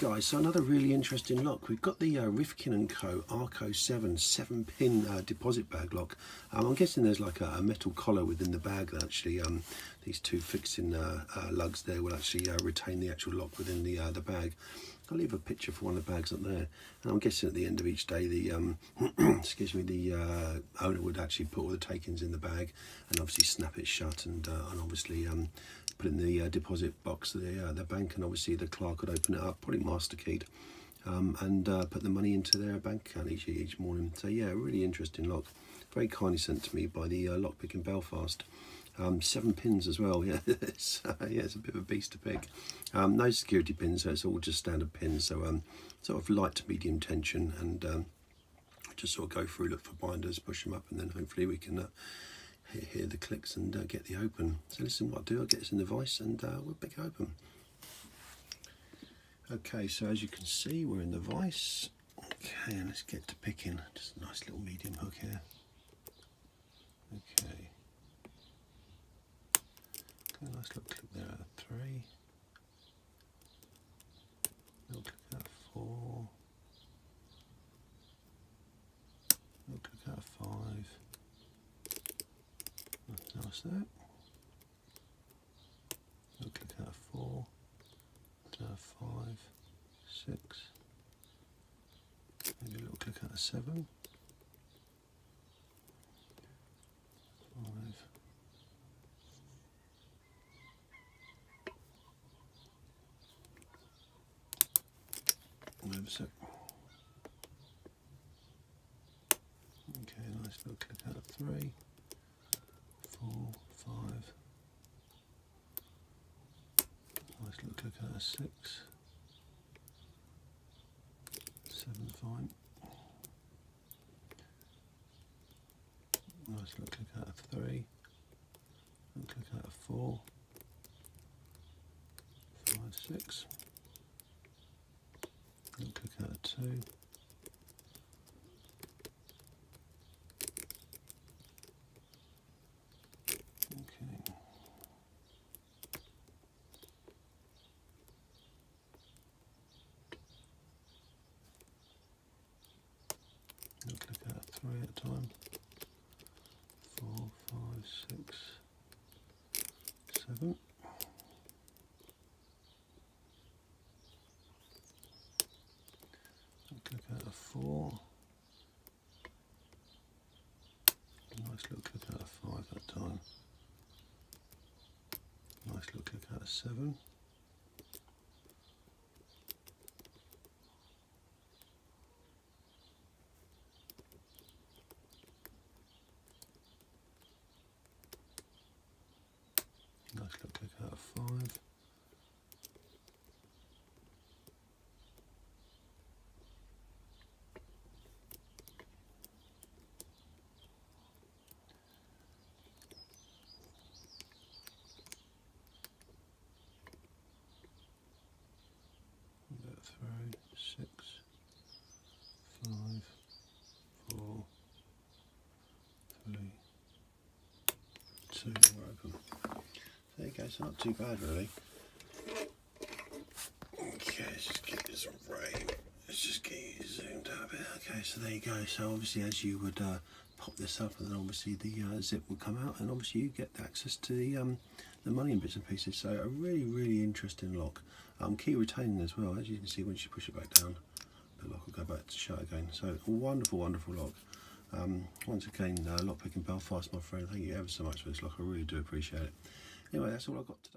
guys, so another really interesting lock. We've got the Rifkin Co Arco 7-pin deposit bag lock. I'm guessing there's like a metal collar within the bag that actually these two fixing lugs there will actually retain the actual lock within the bag. I'll leave a picture for one of the bags up there, and I'm guessing at the end of each day the excuse me, the owner would actually put all the takings in the bag and obviously snap it shut and obviously put in the deposit box the bank, and obviously the clerk would open it up, probably master keyed, and put the money into their bank account each morning. So yeah, really interesting lock, very kindly sent to me by the LockPickingBelfast. 7 pins as well. Yeah, it's a bit of a beast to pick. No security pins, so it's all just standard pins. So sort of light to medium tension, and just sort of go through, look for binders, push them up, and then hopefully we can hear the clicks and get the open. So listen, what I'll do, I'll get this in the vise and we'll pick it open. Okay, so as you can see, we're in the vise. Okay, and let's get to picking. Just a nice little medium hook here. Okay. Okay, nice little clip there at 3. Little click at 4. Little click at 5. Nothing else there. Little click at 4. 5, 6. Maybe a little click at 7. 5. Moves it. Okay, nice little click out of 3, 4, 5. Nice little click out of 6, 7, fine. Nice little click out of 3, little click out of 4, 5, 6. Little click out of 2. Okay. Little click out of 3 at a time. 4, 5, 6, 7. Click out of 4. Nice little click out of 5 that time. Nice little click out of 7. Nice little click out of 5. Through 6, 5, 4, 3, 2. We're open. There you go. It's not too bad, really. Okay, let's just get this frame. Let's just get you zoomed out a bit. Okay, so there you go. So obviously, as you would pop this up, and then obviously the zip will come out, and obviously you get access to the money in bits and pieces. So a really interesting lock. Key retaining as well, as you can see. Once you push it back down, the lock will go back to shut again. So a wonderful lock. Once again, LockPickingBelfast, my friend, thank you ever so much for this lock. I really do appreciate it. Anyway, that's all I've got today.